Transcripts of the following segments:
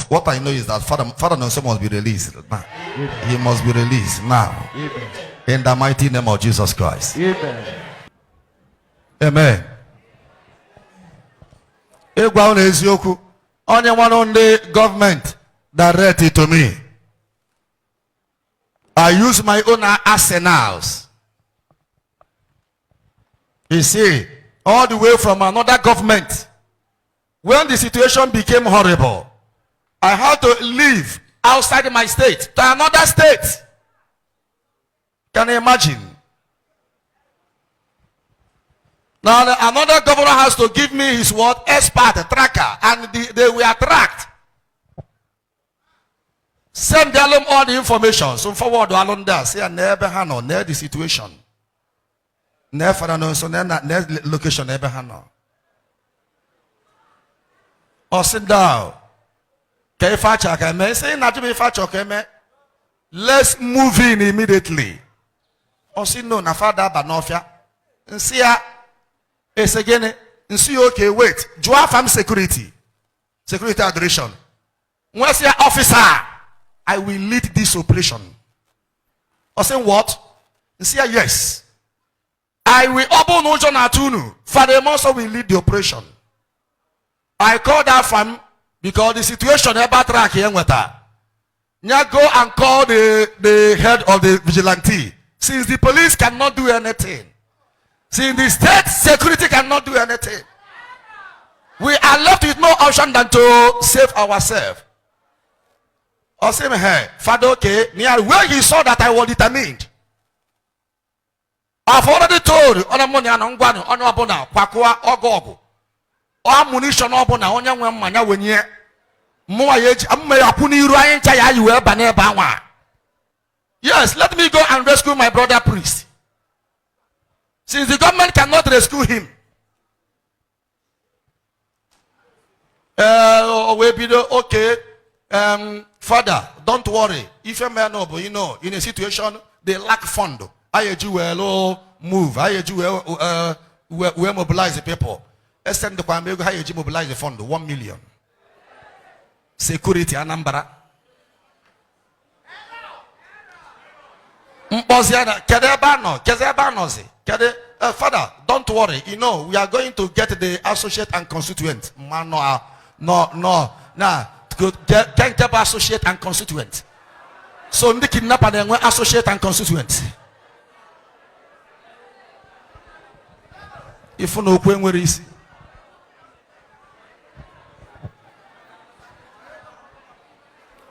what I know is that Father Nonso must be released now. He must be released now. In the mighty name of Jesus Christ. Amen. Only one on the government directed to me. I use my own arsenals. You see, all the way from another government. When the situation became horrible, I had to leave outside my state to another state. Can you imagine? Now another governor has to give me his what? Expert tracker, and they were tracked. Send them all the information. So forward along there. Say I never handle near the situation. Never know so near location never handle. Or sit down. Let's move in immediately. Or see no na father banofia. And see it's again. And see okay wait. Joa fam security. Security adoration. Where's your officer? I will lead this operation. Or say what? And say yes. I will open Ojon Atunu. Father Monso will lead the operation. I call that fam because the situation about track here with her. Now go and call the head of the vigilante. Since the police cannot do anything. Since the state security cannot do anything. We are left with no option than to save ourselves. Or say, hey, Father, okay, near where he saw that I was determined. I've already told you, ammunition obona onya nwe mmanya wenye mo ayeji amme apuni iru ayencha ya yiwe ba na eba nwa. Yes, let me go and rescue my brother priest. Since the government cannot rescue him. Okay, Father, don't worry. If a man but you know, in a situation they lack fund. Ayeji well move. Ayeji well mobilize the people. Send the Kwamego how you mobilize the fund 1 million. Security Anambra. Father, don't worry. You know, we are going to get the associate and constituent. Man, no. Can't get associate and constituent. So the kidnapper then went associate and constituent. If you know where is.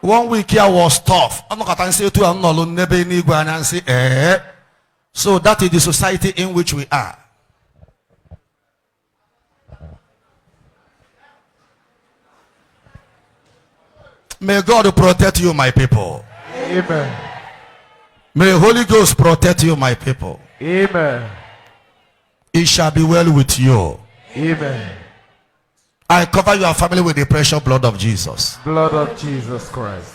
One week here was tough. I'm not going to say to you, I'm not alone. So that is the society in which we are. May God protect you, my people. Amen. May Holy Ghost protect you, my people. Amen. It shall be well with you. Amen. I cover your family with the precious blood of Jesus. Blood of Jesus Christ.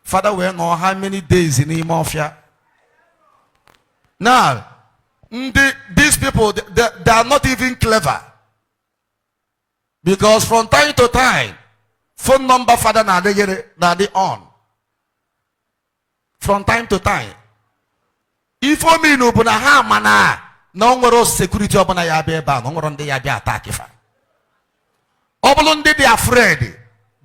Father, we know how many days in Imofia. Now, these people, they are not even clever. Because from time to time, phone number Father na they on. From time to time. If you mean open a hamana, no more security open a yabe ban, no more on the yabe attack. Obolonde they are afraid.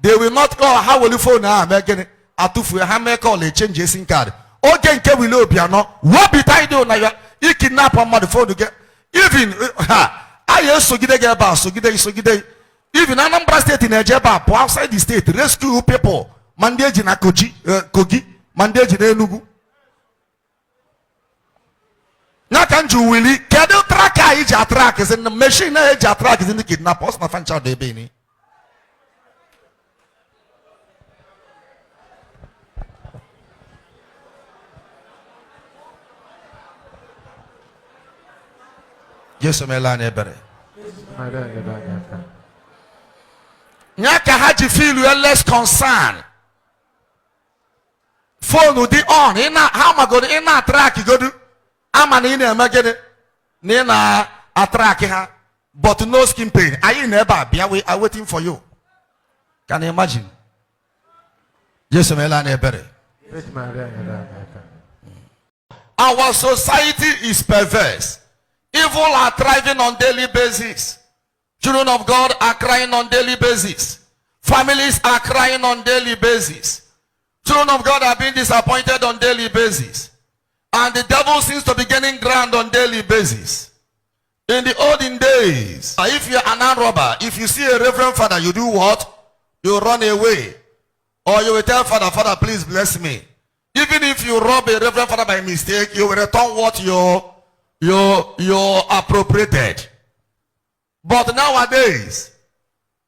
They will not call how will you phone now? Again, atufu hame call a change SIM card. Okay, can we know piano? What be tied on? You kidnap on my phone to get even I also get a bar, so get even Anambra State in Ejeba, outside the state, rescue people. Mandeji na Kogi, Mandeji na Enugu. Nakanju Willie, Kado Traka ija track is in the machine ija track is in the kidnappers, na fancha de beni. Yes, Melanie Bere. Nyaka haji feel you are less concerned. Phone with the on. How am I going to track you go to? I'm an in a magazine. Nina attract her, but no skin pain. I never be away. I'm waiting for you. Can you imagine? Yes, our society is perverse. Evil are thriving on daily basis. Children of God are crying on daily basis. Families are crying on daily basis. Children of God are being disappointed on daily basis. And the devil seems to be gaining ground on daily basis. In the olden days, if you're an armed robber, if you see a reverend father, you do what? You run away. Or you will tell father, Father, please bless me. Even if you rob a reverend father by mistake, you will return what you appropriated. But nowadays,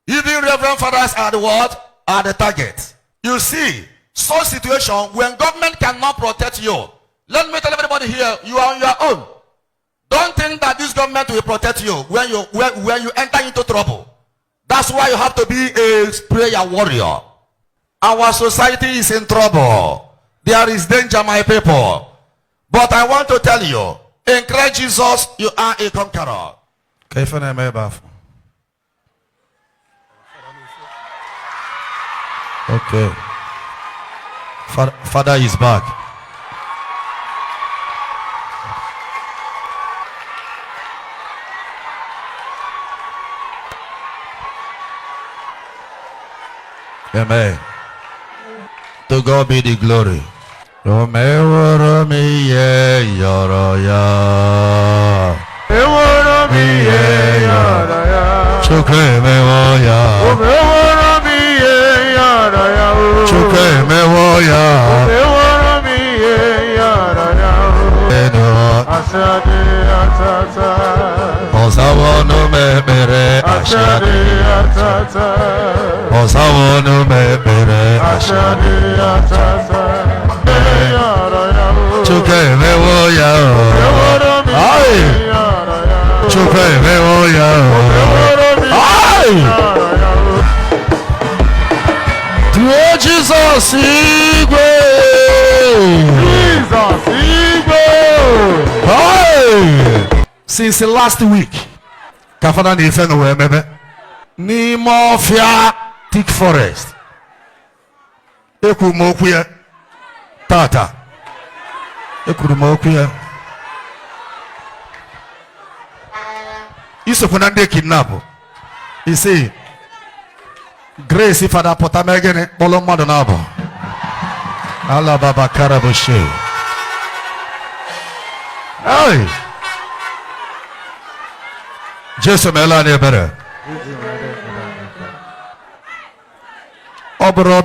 even reverend fathers are the what? Are the target. You see, such situation when government cannot protect you. Let me tell everybody here, you are on your own. Don't think that this government will protect you when you enter into trouble. That's why you have to be a prayer warrior. Our society is in trouble. There is danger, my people. But I want to tell you, in Christ Jesus, you are a conqueror. Okay. Father is back. Amen. To God be the glory. Jesus, since last week, Kafana Nifen Wemebe, Nimofia thick forest, Ekumokuya, Tata, Ekumokuya. Isokunande kidnap. You see, Grace if ada potamegene bolo madonabo. Allah baba karaboshe. Hey. Jesus melane bere. Obro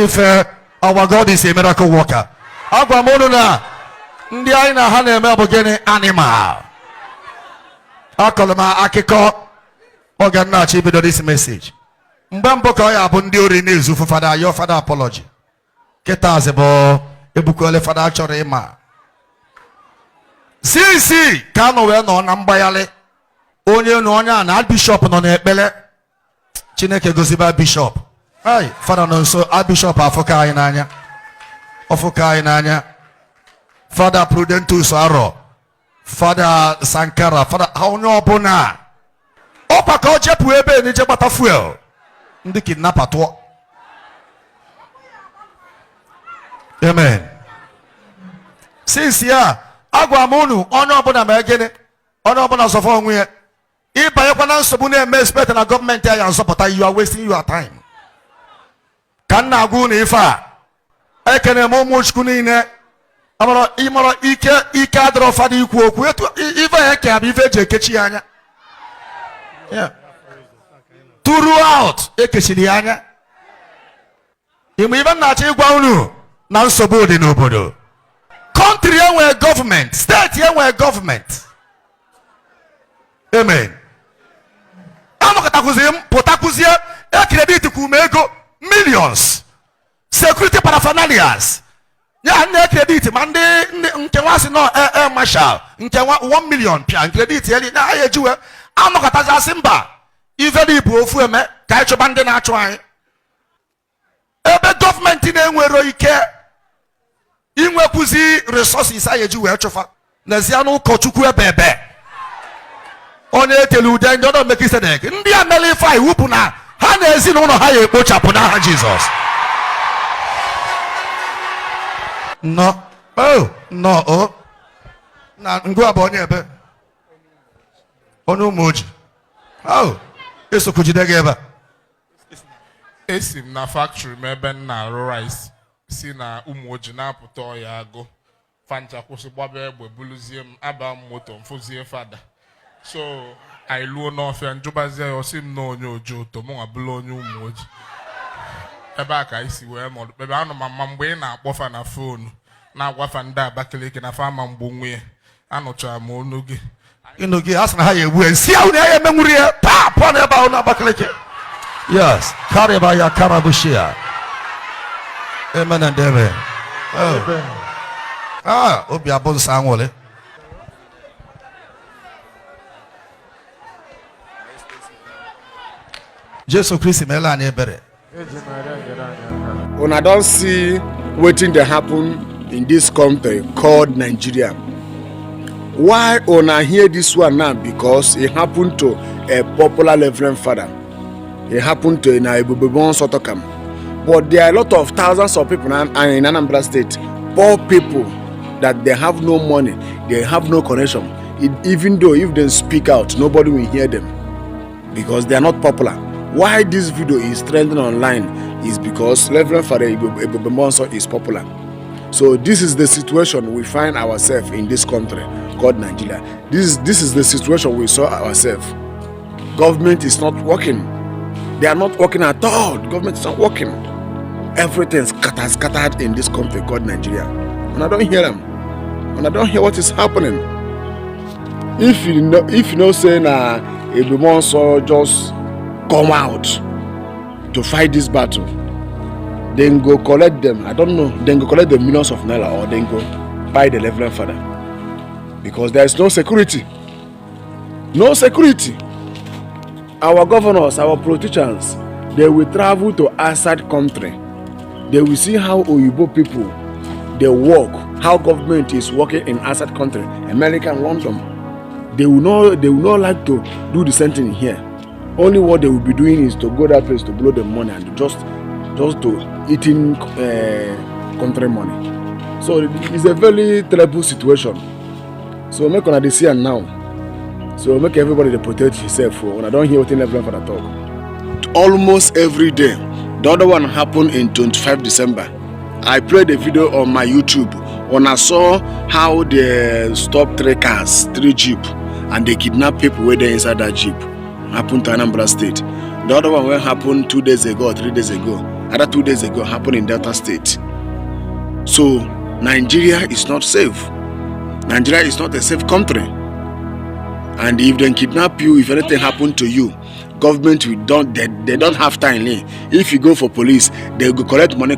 ife. Our God is a miracle worker. Agwa monuna ndi anyị na ha na-eme bụ gịnị animal. Akoloma akiko. Ogan na chibido this message. Mbambo ka ya bụ ndị ori na-ezu fada your father apology. Keta azebo ebukole fada chọrọ ịma. Si ka no we no na mgbayali. Onye no onye na bishop nọ n'ekpele. Chineke goziba bishop. Ai fada no nso bishop afọka anyị n'anya. Ọfọka anyị n'anya. Father Prudentus Aro. Father Sankara, Father onye ọbụna. Opa ka o jepu ebe ni je gbata fuel. Ndị kidnapper tụọ. Amen. Since ya agwa m unu onye ọbụla ma egene onye ọbụla sọfọ onwe ya ịbanyekwa na nsogbu na-eme expect na gọọmenti ya nzọpụta, you are wasting your time. Ka nna agwa unu ife a ekene m ụmụ chukwu niile amara ịmara ike adịrọ fada ikwu okwu ife ya ka abụ ife eji ekechi ya anya. Yeah. Throughout ekechiri ya anya. Ime ife na-achọ ịgwa unu na nsogbu dị n'obodo. Country enwe government, state enwe government. Amen. Anọkọtakwuzie pụtakwuzie credit kwume ego millions. Security paraphernalias. Ya nne credit ma ndị nke nwa si no marshal nke 1 million pia credit ya na ya ejiwe anọkọtazi asị mba ife dị bụ ofu eme ka anyị chọba ndị na-achụ anyị. Ebe gọọmenti na-enwero ike inwekwuzi resources anyị eji wee chụfa n'ezie n'ụkọchukwu ebe onye etelu ude ndị ọdọ mekisedek ndị ameli ife iwu bụ na ha na ezinụlọ ha ya ekpochapụ n'aha Jizọs. No. Oh, no. Oh. Na ngwa bụ onye ebe. Onye ụmụ oji. Oh. Esokwu jide gị ebe a. Esi m na factory m ebe m na-arụ rice si na ụmụ oji na-apụta ọya agụ fancha kwụsị gbaba egbe buluzie m aba m moto mfụzie fada so anyị luo n'ọfịa njụbazie ya ọsị m na onye oji ụtọ mụ nwabụla onye ụmụ oji ebe a ka anyị si wee nọdụ ebe anụ ma mma mgbe ị na-akpọfa na fonu na-agwafa ndị Abakaliki na fama mgbu nwunye anụchara m onu gị ịnụ gị a sị na ha ya egbu nsị ahụ na ya emenwuri ya taa pụọ n'ebe ahụ na Abakaliki. Yes, Karibaya Karabushia. Amen and amen. Amen. Ah, Obi Abon Sangwole. Jesus Christ Mela and Ebere. When I don't see waiting to happen in this country called Nigeria. Why when I hear this one now? Because it happened to a popular Reverend Father. It happened to Ebubemụọnsọ. But there are a lot of thousands of people in Anambra State, poor people that they have no money, they have no connection. Even though if they speak out, nobody will hear them because they are not popular. Why this video is trending online is because Reverend Father Ebubemụọnsọ is popular. So this is the situation we find ourselves in this country called Nigeria. This is the situation we saw ourselves. Government is not working. They are not working at all. The government is not working. Everything's scattered in this country called Nigeria. And I don't hear them. And I don't hear what is happening. If you know saying Ebubemụọnsọ just come out to fight this battle, then go collect them. I don't know. Then go collect the millions of naira or then go buy the Reverend Father. Because there is no security. No security. Our governors, our politicians, they will travel to outside country. They will see how Oyibo people, they work, how government is working in outside country, America and London. They will not like to do the same thing here. Only what they will be doing is to go that place to blow the money and just to eating country money. So it's a very terrible situation. So make una dey see am now. So make everybody protect himself when I don't hear what Reverend Father talk. Almost every day. The other one happened in 25 December. I played a video on my YouTube when I saw how they stopped 3 cars, 3 jeep, and they kidnapped people who were there inside that jeep. Happened to Anambra State. The other one happened 2 days ago or 3 days ago. Other 2 days ago happened in Delta State. So Nigeria is not safe. Nigeria is not a safe country. And if they kidnap you, if anything happened to you, government they don't have time. If you go for police, they go collect money.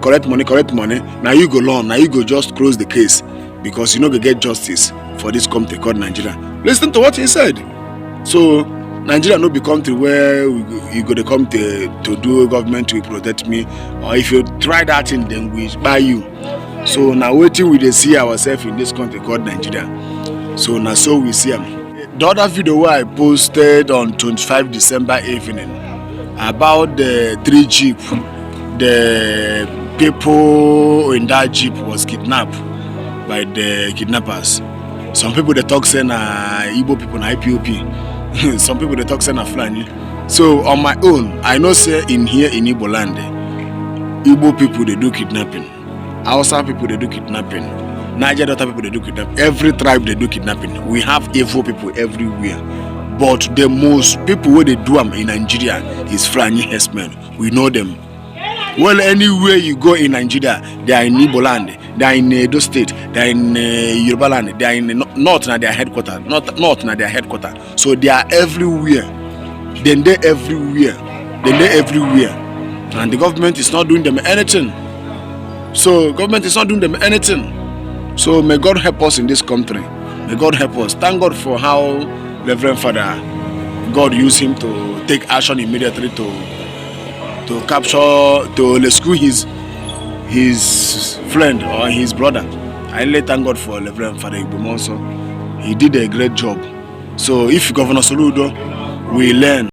Now you go long, now you go just close the case because you know they get justice for this country called Nigeria. Listen to what he said. So Nigeria no be country where you go to come to do government to protect me, or if you try that thing, then we buy you. So now waiting we dey see ourselves in this country called Nigeria. So now so we see them. The other video where I posted on 25 December evening about the 3 jeep, the people in that jeep was kidnapped by the kidnappers. Some people they talk saying Igbo people na IPOP. Some people they talk saying Fulani. So on my own, I know say in here in Igbo land, Igbo people they do kidnapping. Hausa people they do kidnapping. Niger Delta people they do kidnapping. Every tribe they do kidnapping. We have evil people everywhere. But the most people where they do them in Nigeria is Fulani herdsmen. We know them. Well, anywhere you go in Nigeria, they are in Igbo land, they are in Edo State, they are in Yoruba land, they are in North na their headquarters, North na their headquarters. So they are everywhere. Then they everywhere. And the government is not doing them anything. So government is not doing them anything. So may God help us in this country. May God help us. Thank God for how Reverend Father, God used him to take action immediately to capture, to rescue his friend or his brother. I really thank God for Reverend Father Ebubemụọnsọ. He did a great job. So if Governor Soludo will learn